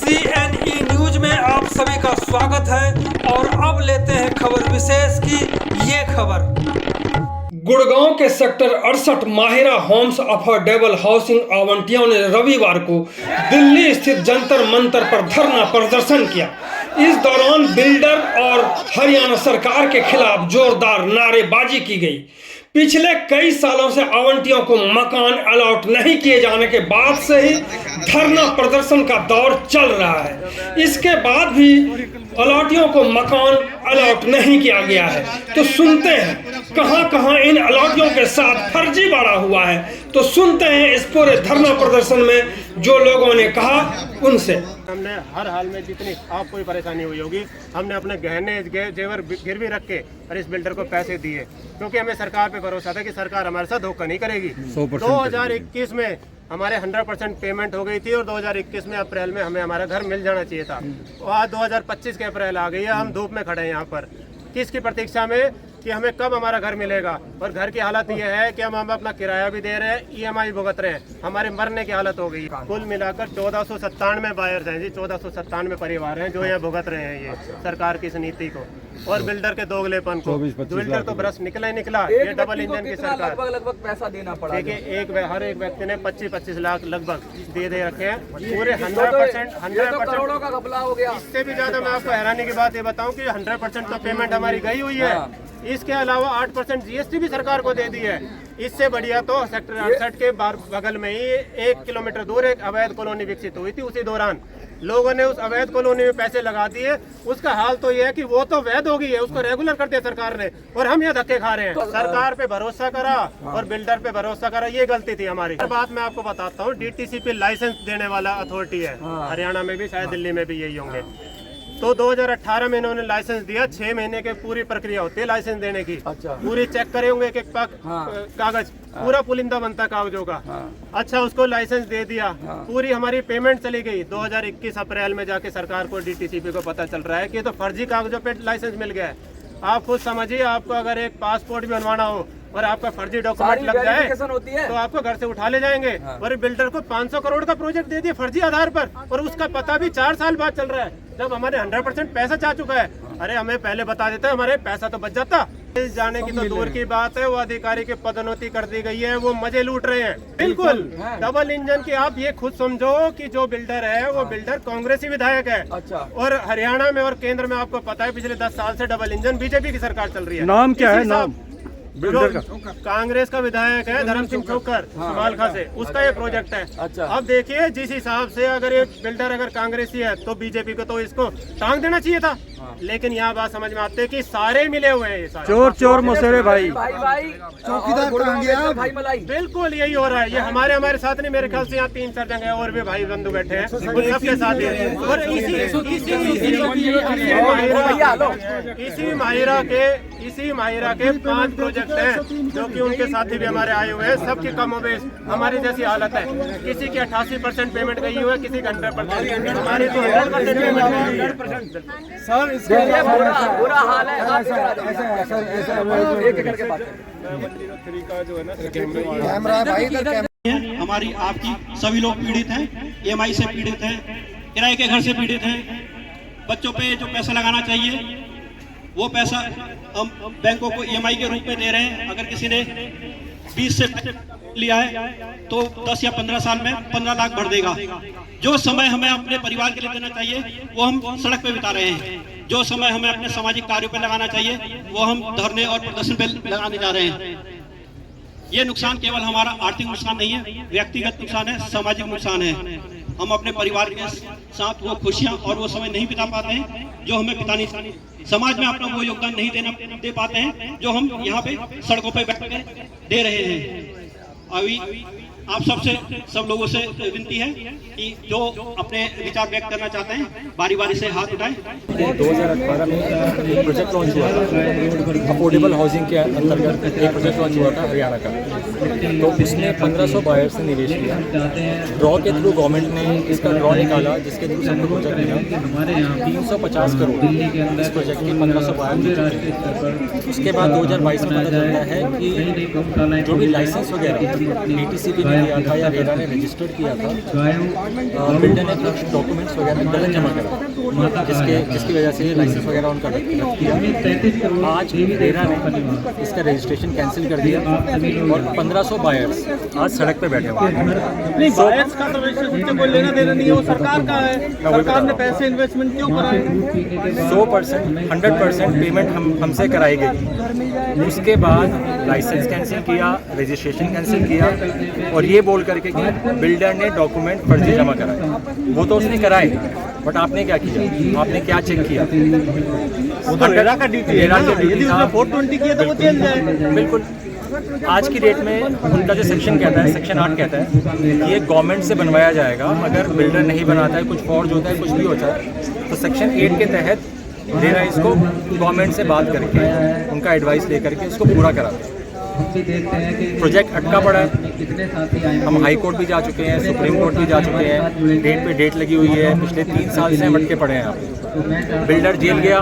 CNE news में आप सभी का स्वागत है और अब लेते हैं खबर विशेष की ये खबर। गुड़गांव के sector 68 Mahira homes affordable housing आवंटियों ने रविवार को दिल्ली स्थित जंतर मंतर पर धरना प्रदर्शन किया। इस दौरान बिल्डर और हरियाणा सरकार के खिलाफ जोरदार नारेबाजी की गई। पिछले कई सालों से आवंटियों को मकान अलॉट नहीं किए जाने के बाद से ही धरना प्रदर्शन का दौर चल रहा है। इसके बाद भी अलॉटियों को मकान अलॉट नहीं किया गया है। तो सुनते हैं कहां इन अलॉटियों के साथ फर्जी बढ़ा हुआ है। तो सुनते हैं इस पूरे धरना प्रदर्शन में जो लोगों ने कहा उनसे। हमने हर हाल में जितनी आपको भी परेशानी हुई होगी, हमने अपने गहने जेवर गिरवी रख के और इस बिल्डर को पैसे दिए, क्योंकि हमें सरकार पे भरोसा था कि सरकार हमारे साथ धोखा नहीं करेगी। 2021 में हमारे 100% पेमेंट हो गई थी और 2021 में अप्रैल में हमें हमारा घर मिल जाना चाहिए था। और आज 2025 के अप्रैल आ गई है, हम धूप में खड़े हैं यहाँ पर किसकी प्रतीक्षा में कि हमें कब हमारा घर मिलेगा। और घर की हालत ये है कि हम अपना किराया भी दे रहे हैं, EMI भुगत रहे हैं, हमारे मरने की हालत हो गई। कुल मिलाकर 1497 बायर्स हैं जी, 1497 परिवार हैं जो यहाँ भुगत रहे हैं ये सरकार की इस नीति को और बिल्डर के दोगलेपन को। बिल्डर तो बरस निकला ही निकला, ये डबल इंजन की सरकार। लगभग पैसा देना पड़ा। देखिए हर एक व्यक्ति ने 25-25 लाख लगभग दे रखे हैं, पूरे 100% करोड़ों का घपला हो गया। इससे भी ज्यादा मैं आपको हैरानी की बात ये बताऊं कि 100% तो पेमेंट हमारी गई हुई है। इसके अलावा 8% GST भी सरकार को दे दी है। इससे बढ़िया तो सेक्टर 68 के बगल में ही 1 किलोमीटर दूर एक अवैध कॉलोनी विकसित हुई थी। उसी दौरान लोगों ने उस अवैध कॉलोनी में पैसे लगा दिए। उसका हाल तो ये है कि वो तो वैध हो गई है, उसको रेगुलर कर दिया सरकार ने और हम यहाँ धक्के खा रहे हैं। सरकार पे भरोसा करा और बिल्डर पे भरोसा करा, ये गलती थी हमारी। बात मैं आपको बताता हूँ, DTC पे लाइसेंस देने वाला अथॉरिटी है, हरियाणा में भी शायद दिल्ली में भी यही होंगे। तो 2018 में इन्होंने लाइसेंस दिया, 6 महीने की पूरी प्रक्रिया होती है लाइसेंस देने की। अच्छा। पूरी चेक करे होंगे एक कागज, पूरा पुलिंदा बनता कागजों का। अच्छा, उसको लाइसेंस दे दिया, पूरी हमारी पेमेंट चली गई। 2021 अप्रैल में जाके सरकार को DTCP को पता चल रहा है कि तो फर्जी कागजों पे लाइसेंस मिल गया है। आप खुद समझिए, आपको अगर एक पासपोर्ट भी बनवाना हो और आपका फर्जी डॉक्यूमेंट लग जाए तो आपको घर से उठा ले जाएंगे। और बिल्डर को 500 करोड़ का प्रोजेक्ट दे दिया फर्जी आधार पर, और उसका पता भी 4 साल बाद चल रहा है, जब हमारे 100% पैसा जा चुका है। अरे हमें पहले बता देता, हमारे पैसा तो बच जाता। जाने की तो दूर की बात है, वो अधिकारी की पदोन्नति कर दी गई है, वो मजे लूट रहे हैं। बिल्कुल डबल इंजन की आप ये खुद समझो कि जो बिल्डर है वो बिल्डर कांग्रेसी विधायक है। अच्छा। और हरियाणा में और केंद्र में आपको पता है पिछले 10 साल से डबल इंजन BJP की सरकार चल रही है। नाम क्या है? नाम कांग्रेस का विधायक है धर्म सिंह ठोकर समालखा से, उसका ये प्रोजेक्ट है। अच्छा। अब देखिए जिस हिसाब से अगर ये बिल्डर अगर कांग्रेसी है तो BJP को तो इसको टांग देना चाहिए था। लेकिन यहाँ बात समझ में आती है कि सारे मिले हुए हैं, ये सारे चोर मसेरे भाई चौकीदार भाई मलाई। बिल्कुल यही हो रहा है। ये हमारे साथ नहीं, मेरे ख्याल से यहाँ 3-4 जगह और भी भाई बंधु बैठे हैं, उन सबके साथ ही। और इसी माहिरा के 5 प्रोजेक्ट हैं जो कि उनके साथी भी हमारे आए हुए हैं। सबकी कमोबेश हमारी जैसी हालत है। किसी की 88% पेमेंट गई हुई है, किसी का 100%, हमारी तो 100% पेमेंट। सर इसके लिए बुरा हाल है। एक करके बात हमारी आपकी सभी लोग पीड़ित हैं, EMI से पीड़ित हैं, किराए के घर से पीड़ित हैं। बच्चों पे जो पैसा लगाना चाहिए वो पैसा हम बैंकों को EMI के रूप में दे रहे हैं। अगर किसी ने 20 से लिया है तो 10 या 15 साल में 15 लाख भर देगा। जो समय हमें अपने परिवार के लिए देना चाहिए वो हम सड़क पे बिता रहे हैं। जो समय हमें अपने सामाजिक कार्यों पे लगाना चाहिए वो हम धरने और प्रदर्शन पे लगाने जा रहे हैं। ये नुकसान केवल हमारा आर्थिक नुकसान नहीं है, व्यक्तिगत नुकसान है, सामाजिक नुकसान है। हम अपने परिवार के साथ वो खुशियां और वो समय नहीं बिता पाते हैं जो हमें बितानी चाहिए। समाज में अपना वो योगदान नहीं दे पाते हैं जो हम यहाँ पे सड़कों पे बैठ कर दे रहे हैं। अभी आप सब लोगों से विनती है कि जो अपने विचार व्यक्त करना चाहते हैं बारी बारी से हाथ उठाएं। 2018 में एक प्रोजेक्ट लॉन्च हुआ था, अफोर्डेबल हाउसिंग के अंतर्गत एक प्रोजेक्ट लॉन्च हुआ था हरियाणा का। तो इसने 1500 बायर्स से निवेश किया। ड्रॉ के थ्रू गवर्नमेंट ने इसका ड्रॉ निकाला, जिसके थ्रू सबको प्रोजेक्ट मिला 350 करोड़। इस प्रोजेक्ट के 1500 बायर। उसके बाद 2022 में पता चलता है कि जो भी लाइसेंस वगैरह DTCP ने किया था या रेरा ने रजिस्टर्ड किया था, बिल्डर ने कुछ डॉक्यूमेंट्स वगैरह गलत जमा करा, जिसकी वजह से ये लाइसेंस वगैरह उनका रद्द किया। आज रेरा ने इसका रजिस्ट्रेशन कैंसिल कर दिया और 1500 बायर्स आज सड़क पे बैठे हुए हैं। नहीं, बायर्स का तो रजिस्ट्रेशन से कोई लेना देना नहीं है, वो सरकार का है। सरकार ने पैसे इन्वेस्टमेंट क्यों कराए? 100% 100% पेमेंट हमसे कराई गई। उसके बाद लाइसेंस कैंसिल किया, रजिस्ट्रेशन कैंसिल किया और ये बोल करके कि बिल्डर ने डॉक्यूमेंट फर्जी जमा कराए। वो तो उसने कराए, बट आपने क्या किया? आपने क्या चेक किया? वो तो रेरा का ड्यूटी है ना, यदि उसने 420 किया तो वो जेल जाए। बिल्कुल। आज की डेट में उनका जो सेक्शन कहता है, सेक्शन 8 कहता है कि ये गवर्नमेंट से बनवाया जाएगा। अगर बिल्डर नहीं बनाता है, कुछ फॉर्ज होता है, कुछ भी होता है, तो सेक्शन 8 के तहत रेरा इसको गवर्नमेंट से बात करके उनका एडवाइस लेकर के इसको पूरा कराते हैं। प्रोजेक्ट अटका पड़ा है। हम हाई कोर्ट भी जा चुके हैं, सुप्रीम कोर्ट भी जा चुके हैं, डेट पे डेट लगी हुई है। पिछले 3 साल से हम अटके पड़े हैं यहाँ पे। बिल्डर जेल गया,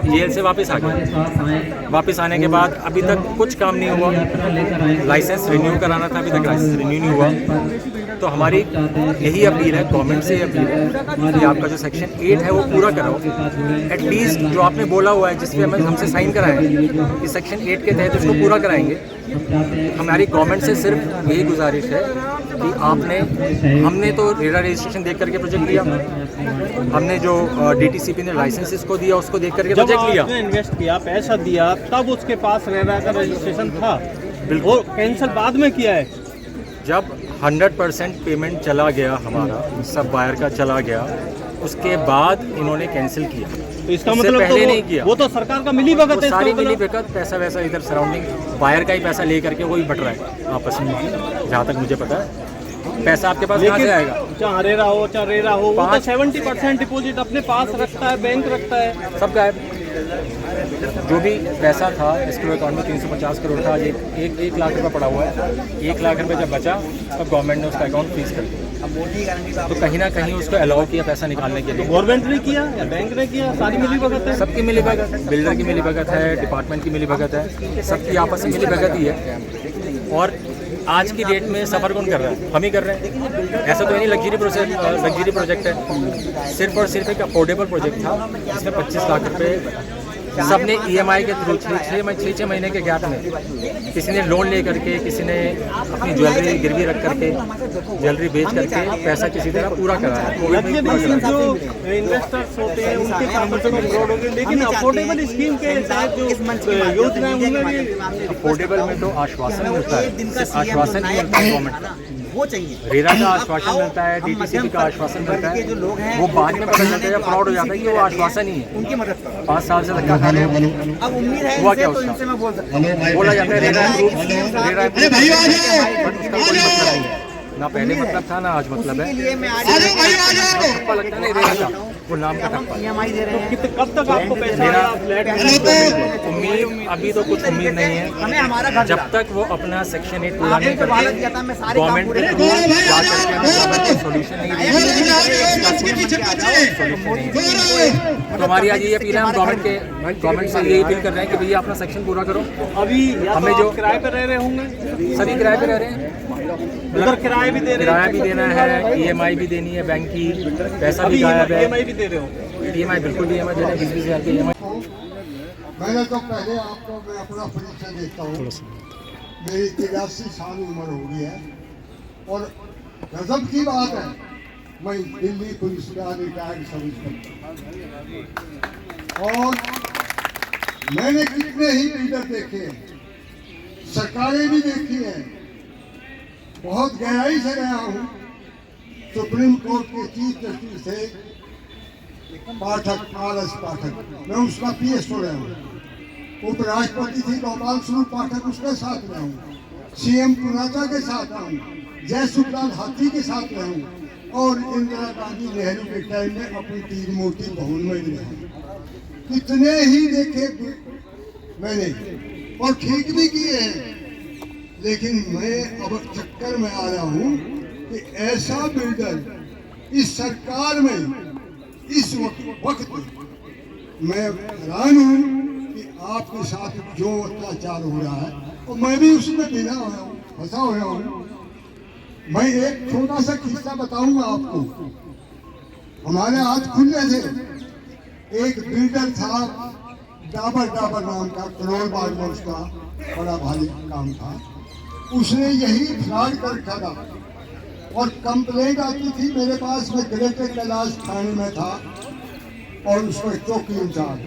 जेल से वापस आ गया। वापस आने के बाद अभी तक कुछ काम नहीं हुआ। लाइसेंस रिन्यू कराना था, अभी तक लाइसेंस रिन्यू नहीं हुआ। तो हमारी यही अपील है, गवर्नमेंट से अपील है कि आपका जो सेक्शन 8 है वो पूरा कराओ। एटलीस्ट जो आपने बोला हुआ है, जिसपे हमें हमसे साइन कराएं कि सेक्शन 8 के तहत उसको पूरा कराएंगे। हमारी गवर्नमेंट से सिर्फ यही गुजारिश है कि हमने तो रेरा रजिस्ट्रेशन देख करके प्रोजेक्ट लिया, हमने जो डीटीसीपी ने लाइसेंस इसको दिया उसको देख करके प्रोजेक्ट लिया। इन्वेस्ट किया, पैसा दिया, तब उसके पास रेरा का रजिस्ट्रेशन था। बिल्कुल कैंसिल बाद में किया है। जब 100% पेमेंट चला गया, हमारा सब बायर का चला गया, उसके बाद इन्होंने कैंसिल किया। तो इसका मतलब पहले तो नहीं किया। वो तो सरकार का मिली भगत है। सारी मिली भगत, पैसा वैसा इधर सराउंडिंग बायर का ही पैसा ले करके वही बट रहा है आपस में, जहाँ तक मुझे पता है। पैसा आपके पास कहाँ से आएगा? चाहे रेरा हो चाहे रेरा हो, वो तो 70% डिपॉजिट अपने पास रखता है, बैंक रखता है, सब गायब। जो भी पैसा था एस्क्रो अकाउंट में 350 करोड़ था, आज एक लाख रुपये पड़ा हुआ है। 1 लाख रुपये जब बचा तब गवर्नमेंट ने उसका अकाउंट फ्रीज कर दिया। तो कहीं ना कहीं उसको अलाउ किया पैसा निकालने के लिए। गवर्नमेंट ने किया या बैंक ने किया, सारी मिली भगत है। सबकी मिली भगत है, बिल्डर की मिली भगत है, डिपार्टमेंट की मिली भगत है, सबकी आपस में मिली भगत ही है। और आज की डेट में सफ़र कौन कर रहा है? हम ही कर रहे हैं। ऐसा तो नहीं लग्जरी प्रोजेक्ट है, सिर्फ और सिर्फ एक अफोर्डेबल प्रोजेक्ट था जिसमें 25 लाख रुपये सबने EMI के थ्रू 6 महीने के गैप में, किसी ने लोन ले करके, किसी ने अपनी ज्वेलरी गिरवी रख करके, ज्वेलरी बेच करके पैसा किसी तरह पूरा कराया। जो इन्वेस्टर्स होते हैं उनके काम से फ्रॉड हो गए, लेकिन अफोर्डेबल स्कीम के तहत जो योजना है, अफोर्डेबल में तो आश्वासन मिलता है, सिर्फ आश्वासन नहीं मिलता गवर्नमेंट का, वो चाहिए। रेरा का आश्वासन मिलता है, डीटीसीपी का आश्वासन मिलता है, वो बाद में पता चलता है जब फ्रॉड हो जाता है कि वो आश्वासन ही है। उनकी मदद 5 साल से धक्का खा रहे हैं। अब उम्मीद है हुआ क्या उसका? बोला जाता है रेरा बट उसका कोई मतलब नहीं है, ना पहले मतलब था ना आज मतलब है। ठप्पा लगता है रेरा का, वो नाम का ठप्पा। कब तक आपको पैसा उम्मीद अभी तो कुछ उम्मीद नहीं है, जब तक वो अपना सेक्शन 8 पूरा नहीं करते, गवर्नमेंट के थ्रू जा करके गवर्नमेंट सोल्यूशन नहीं देगी। तो हमारी आज ये अपील है, हम गवर्नमेंट से ये अपील कर रहे हैं कि भैया अपना सेक्शन पूरा करो। अभी हमें जो किराए पे रह रहे होंगे, सभी किराए पे रह रहे हैं, उधर किराया भी दे रहे हैं, किराया भी देना है, EMI भी देनी है, बैंक की पैसा भी गायब है। EMI भी दे रहे हो? EMI बिल्कुल भी EMI दे रहे हैं, 20-20 हज़ार की EMI। मैंने तो पहले आपको मैं अपना परिचय देता हूँ। मेरी 83 साल उम्र हो गई है और गजब की बात है, मैं दिल्ली पुलिस का रिटायर्ड सब इंस्पेक्टर, और मैंने कितने ही लीडर देखे हैं, सरकारें भी देखी हैं, बहुत गहराई से रहा हूँ। सुप्रीम कोर्ट के चीफ जस्टिस थे पाठक, RS पाठक, मैं उसका PS हो रहा हूँ। उपराष्ट्रपति थी गोपाल स्वरूप पाठक, उसके साथ रहा हूँ। CM पुनाचा के साथ रहा हूँ, जयसुखलाल हाथी के साथ रहा हूँ, और इंदिरा गांधी नेहरू के टाइम में अपनी तीरमूर्ति भवन में भी रहा। कितने ही देखे मैंने और ठीक भी किए हैं, लेकिन मैं अब चक्कर में आ रहा हूँ कि ऐसा बिल्डर इस सरकार में इस वक्त मैं हैरान हूँ कि आपके साथ जो अत्याचार हो रहा है, और मैं भी उसमें बिना हुआ हूँ, फंसा हुआ हूँ। मैं एक छोटा सा किस्सा बताऊंगा आपको। हमारे हाथ खुले थे। एक बिल्डर था, डाबर नाम का, करोल बाग में उसका बड़ा भारी काम था। उसने यही फ्रॉड कर रखा था और कंप्लेंट आती थी मेरे पास। मैं ग्रेटर कैलाश थाने में था और उसमें चौकी इंचार्ज।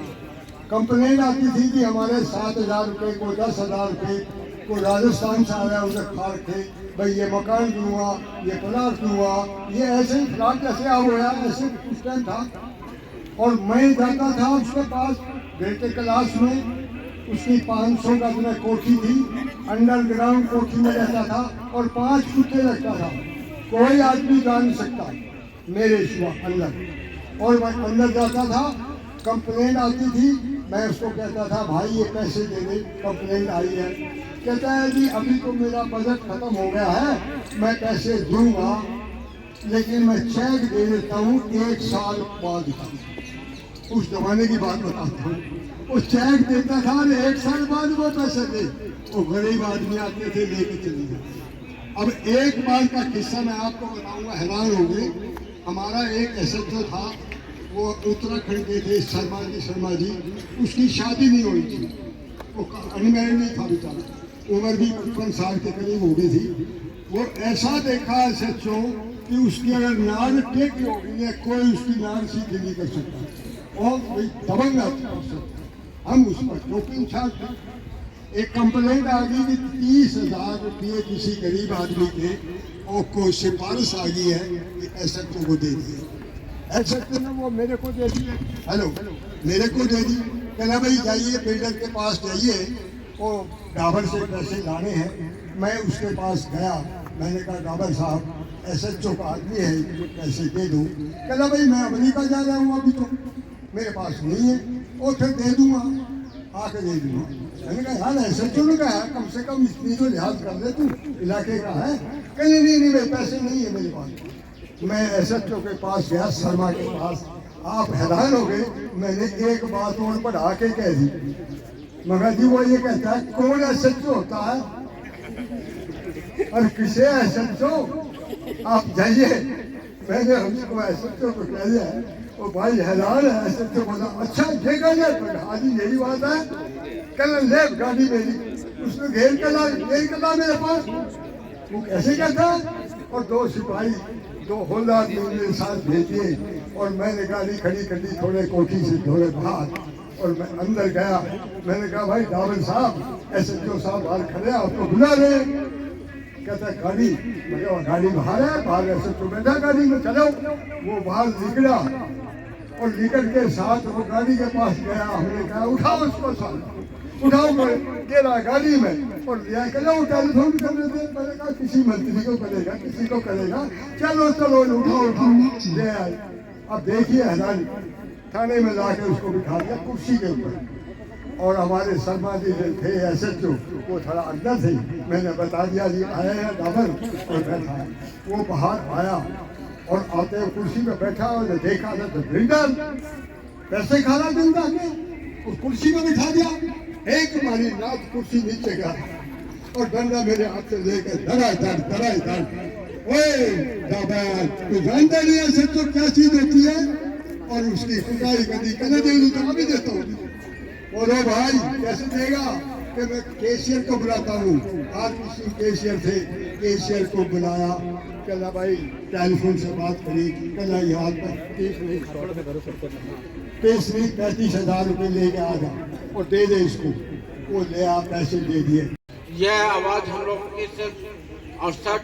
कंप्लेंट आती थी कि हमारे 7,000 रुपये को 10,000 रुपये को राजस्थान से आया, उसे फाड़ के भाई ये मकान दूंगा, ये प्लाट दूंगा, ये ऐसे ही फ्रॉड कैसे आ गया, ऐसे उस टाइम था। और मैं जाता था उसके पास ग्रेटर कैलाश में। उसकी 500 गज में कोठी थी, अंडरग्राउंड कोठी में रहता था और 5 कुत्ते रखता था। कोई आदमी जा नहीं सकता मेरे सिवा अंदर। और मैं अंदर जाता था, कंप्लेंट आती थी, मैं उसको कहता था भाई ये पैसे दे दे, कंप्लेंट आई है। कहता है जी अभी तो मेरा बजट खत्म हो गया है, मैं पैसे दूंगा लेकिन मैं चेक दे देता हूँ 1 साल बाद का। उस जमाने की बात बताता हूँ। वो चेक देता था और 1 साल बाद वो पैसे दे। वो गरीब आदमी आते थे लेके चले गए। अब एक बार का किस्सा मैं आपको बताऊंगा, हैरान होंगे। हमारा एक SHO था, वो उत्तराखंड के थे, शर्मा जी। उसकी शादी नहीं हुई थी, वो अनमैरिड नहीं था बेचारा, उम्र भी 55 साल के करीब हो गई थी। वो ऐसा देखा SHO कि उसकी अगर नाड़ टेक होगी है, कोई उसकी नाड़ सीधी नहीं कर सकता और कोई दबंग कर सकता। हम उस पर चौकी इंचार्ज थे। एक कंप्लेंट आ गई कि 30,000 रुपये किसी गरीब आदमी के और कोई सिफारिश आ गई है कि SHO को दे दिए। SHO ने वो मेरे को दे दी। हेलो, मेरे को दे दी। कहना भाई जाइए बिल्डर के पास जाइए, वो डाबर से पैसे लाने हैं। मैं उसके पास गया, मैंने कहा डाबर साहब SHO का आदमी है, पैसे दे दूँ। कहना भाई मैं अमेरिका जा रहा हूँ, अभी तो मेरे पास नहीं है, और फिर दे दूँगा, आके दे दूँगा। मैंने कहा यार SHO ने कहा कम से कम इतनी तो लिहाज कर दे, तू इलाके का है। कहने नहीं भाई पैसे नहीं है मेरे पास। मैं SHO के पास गया, शर्मा के पास। आप हैरान हो गए, मैंने एक बात और बढ़ा के कह दी। मगर जी वो ये कहता है कौन SHO होता है और किसे SHO, आप जाइए। मैंने हमको SHO को कह दिया। वो भाई हैरान है। SHO बोला अच्छा ये कहना, हाँ जी यही बात है। कल ले गाड़ी मेरी, उसने घेर कर ला मेरे पास। वो कैसे कहता है? और 2 सिपाही 2 हौलदार मेरे साथ भेजिए और मैंने गाड़ी खड़ी कर दी थोड़े कोठी से थोड़े बाहर। और मैं अंदर गया, मैंने कहा भाई डावर साहब SHO साहब बाहर खड़े हैं, आपको बुला रहे। कहता है गाड़ी, मैं गाड़ी बाहर है, बाहर SHO बैठा गाड़ी में, चलो। वो बाहर निकला और निकल के साथ वो गाड़ी के पास गया। हमने कहा उठाओ उसको, साथ उठाओ, गेरा गाड़ी में और लिया। चलो टेलीफोन करने दे। मैंने कहा किसी मंत्री को करेगा, किसी को करेगा, चलो उठाओ ले आए। अब देखिए हैरान, थाने में लाके उसको बिठा दिया कुर्सी के ऊपर। और हमारे शर्मा जी जो थे SHO, वो थोड़ा अंदर थे। मैंने बता दिया जी आया है डाबर, और बैठा है। वो बाहर आया और आते हुए कुर्सी पे बैठा और देखा था तो बिल्डर पैसे खाना जिंदा के उस कुर्सी में बिठा दिया। एक हमारी नाक कुर्सी नीचे गया और डंडा मेरे हाथ से लेकर धड़ा। ओए डाबर, तू जानता नहीं SHO क्या चीज होती है? और उसकी खुदाई कदी कहने दे दूँ तो अभी देता हूँ। बोलो भाई कैसे देगा? कि मैं कैशियर को बुलाता हूँ। आज किसी कैशियर थे, कैशियर को बुलाया। कहना भाई टेलीफोन से बात करी, कहना यहाँ पर 35,000 रुपये लेके आ जा और दे दे इसको। वो ले आ, पैसे दे दिए। यह आवाज़ हम लोग की सिर्फ 68,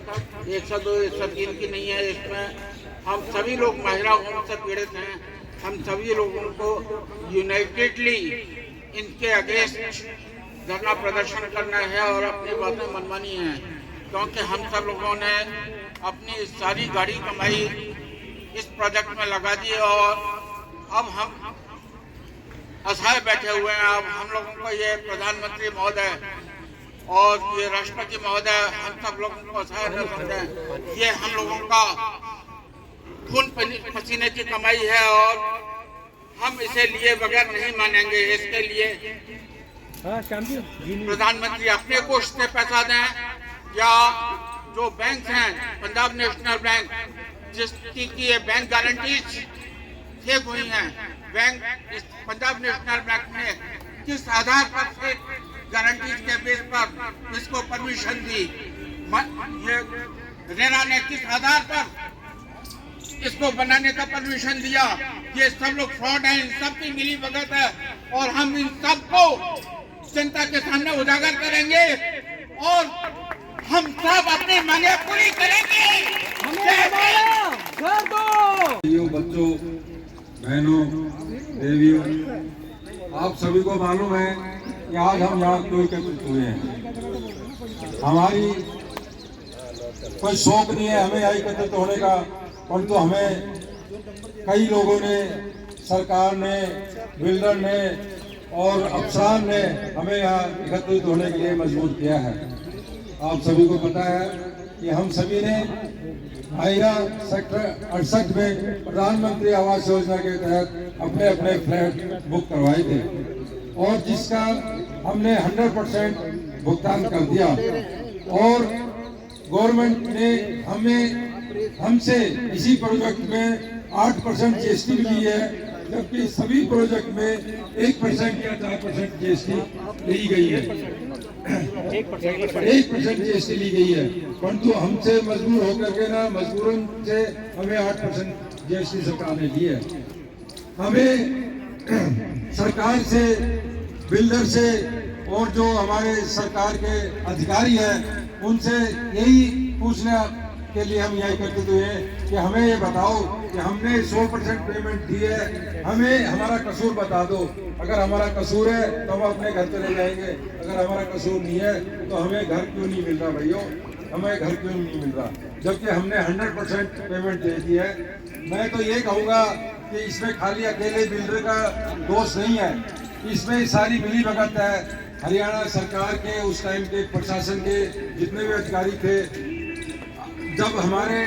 102, 103 की नहीं है। इसमें हम सभी लोग महिला होम से पीड़ित हैं। हम सभी लोगों को यूनाइटेडली इनके अगेंस्ट धरना प्रदर्शन करना है और अपनी बातें मनवानी है, क्योंकि हम सब लोगों ने अपनी सारी गाड़ी कमाई इस प्रोजेक्ट में लगा दी और अब हम असहाय बैठे हुए हैं। अब हम लोगों को ये प्रधानमंत्री महोदय और ये राष्ट्रपति महोदय हम सब लोगों को असहाय न समझें। ये हम लोगों का खून पसीने की कमाई है और हम इसे लिए बगैर नहीं मानेंगे। इसके लिए प्रधानमंत्री अपने कोष से पैसा दें या जो बैंक हैं, पंजाब नेशनल बैंक, जिसकी की ये बैंक गारंटीज फेक हुई हैं, बैंक पंजाब नेशनल बैंक ने किस आधार पर फेक गारंटीज के बेस पर इसको परमिशन दी, ये रेरा ने किस आधार पर इसको बनाने का परमिशन दिया, ये सब लोग फ्रॉड है, इन सब की मिली भगत है और हम इन सबको जनता के सामने उजागर करेंगे और हम सब अपनी मांगे पूरी करेंगे। बच्चों, बहनों, देवियों, आप सभी को मालूम है कि आज हम यहाँ क्यों एकत्रित हुए हैं। हमारी कोई शौक नहीं है हमें यहाँ एकत्रित होने का, परंतु हमें कई लोगों ने, सरकार ने, बिल्डर ने और अफसरान ने हमें यहाँ एकत्रित होने के लिए मजबूर किया है। आप सभी को पता है कि हम सभी ने आइरा सेक्टर 68 में प्रधानमंत्री आवास योजना के तहत अपने अपने फ्लैट बुक करवाए थे और जिसका हमने 100% भुगतान कर दिया और गवर्नमेंट ने हमसे इसी प्रोजेक्ट में 8% GST भी ली है, जबकि सभी प्रोजेक्ट में 1% या 4% GST ली गई है। 1% GST ली गई है, परंतु हमसे मजबूर होकर के ना, मजबूरन से हमें 8% GST सरकार ने ली है। हमें सरकार से, बिल्डर से और जो हमारे सरकार के अधिकारी हैं उनसे यही पूछने के लिए हम यहाँ एकत्रित हुए हैं कि हमें ये बताओ कि हमने 100% पेमेंट दी है, हमें हमारा कसूर बता दो। अगर हमारा कसूर है तो हम अपने घर चले जाएंगे, अगर हमारा कसूर नहीं है तो हमें घर क्यों नहीं मिल रहा भाइयों, हमें घर क्यों नहीं मिल रहा, जबकि हमने 100% पेमेंट दे दी है। मैं तो ये कहूँगा कि इसमें खाली अकेले बिल्डर का दोष नहीं है, इसमें सारी मिली भगत है। हरियाणा सरकार के उस टाइम के प्रशासन के जितने भी अधिकारी थे, जब हमारे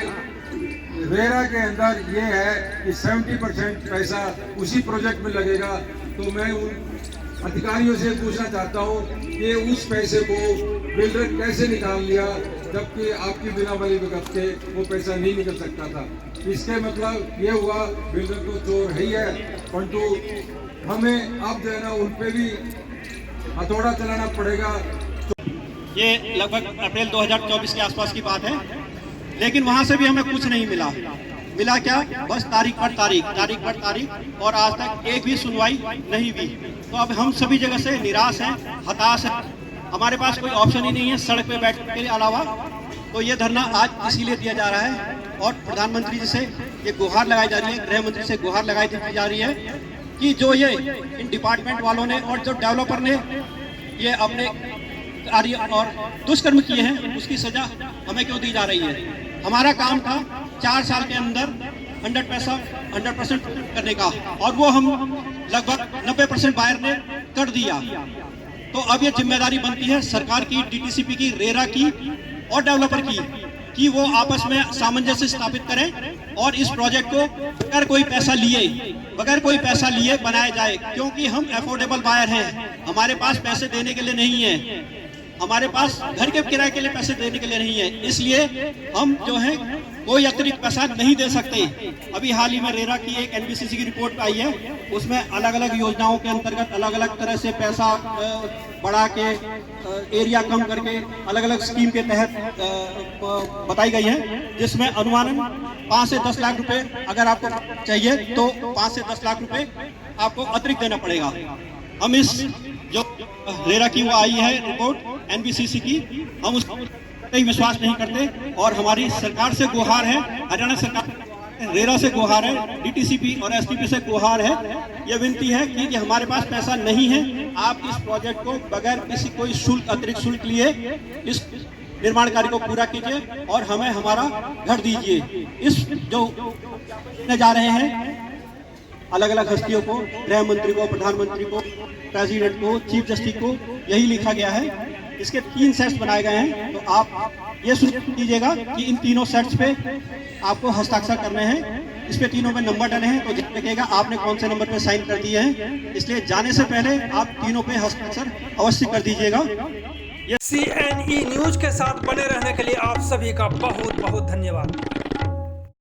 रेरा के अंदर ये है कि 70% पैसा उसी प्रोजेक्ट में लगेगा, तो मैं उन अधिकारियों से पूछना चाहता हूँ कि उस पैसे को बिल्डर कैसे निकाल लिया, जबकि आपकी बिना वाली वक्त के वो पैसा नहीं निकल सकता था। इसके मतलब ये हुआ बिल्डर तो चोर है ही है, परंतु हमें अब जो है ना उन पे भी हथौड़ा चलाना पड़ेगा। ये लगभग अप्रैल 2024 के आसपास की बात है, लेकिन वहां से भी हमें कुछ नहीं मिला क्या, बस तारीख पर तारीख और आज तक एक भी सुनवाई नहीं हुई। तो अब हम सभी जगह से निराश हैं, हताश हैं, हमारे पास कोई ऑप्शन ही नहीं है सड़क पे बैठने के अलावा। तो ये धरना आज इसीलिए दिया जा रहा है और प्रधानमंत्री जी से ये गुहार लगाई जा रही है, गृह मंत्री से गुहार लगाई जा रही है कि जो ये इन डिपार्टमेंट वालों ने और जो डेवलपर ने ये अपने कार्य और दुष्कर्म किए हैं उसकी सजा हमें क्यों दी जा रही है। हमारा काम था 4 साल के अंदर 100% करने का और वो हम लगभग 90% बायर ने कर दिया। तो अब ये जिम्मेदारी बनती है सरकार की, DTCP की, रेरा की और डेवलपर की कि वो आपस में सामंजस्य स्थापित करें और इस प्रोजेक्ट को बगैर कोई पैसा लिए बनाया जाए, क्योंकि हम अफोर्डेबल बायर हैं, हमारे पास पैसे देने के लिए नहीं है, हमारे पास घर के किराए के लिए पैसे देने के लिए नहीं है, इसलिए हम जो है कोई अतिरिक्त पैसा नहीं दे सकते। अभी हाल ही में रेरा की एक NBCC की रिपोर्ट आई है, उसमें अलग अलग योजनाओं के अंतर्गत अलग अलग तरह से पैसा बढ़ा के, एरिया कम करके अलग अलग स्कीम के तहत बताई गई है, जिसमें अनुमानन 5 से 10 लाख रुपए अगर आपको चाहिए तो 5 से 10 लाख रुपए आपको अतिरिक्त देना पड़ेगा। हम इस जो रेरा की वो आई है रिपोर्ट NBCC की, हम उस पर विश्वास नहीं करते और हमारी सरकार से गुहार है, हरियाणा सरकार, रेरा से गुहार है, DTCP और STP से गुहार है, यह विनती है कि हमारे पास पैसा नहीं है, आप इस प्रोजेक्ट को बगैर किसी कोई शुल्क, अतिरिक्त शुल्क लिए इस निर्माण कार्य को पूरा कीजिए और हमें हमारा घर दीजिए। इस जो जा रहे हैं अलग अलग हस्तियों को, गृह मंत्री को, प्रधानमंत्री को, प्रेसिडेंट को, चीफ जस्टिस को, यही लिखा गया है। इसके 3 सेट्स बनाए गए हैं, तो आप ये सुनिश्चित कीजिएगा कि इन तीनों सेट्स पे आपको हस्ताक्षर करने हैं। इस पे तीनों में नंबर डले हैं, तो देखिएगा आपने कौन से नंबर पे साइन कर दिए हैं, इसलिए जाने से पहले आप तीनों पे हस्ताक्षर अवश्य कर दीजिएगा। CNE न्यूज के साथ बने रहने के लिए आप सभी का बहुत बहुत धन्यवाद।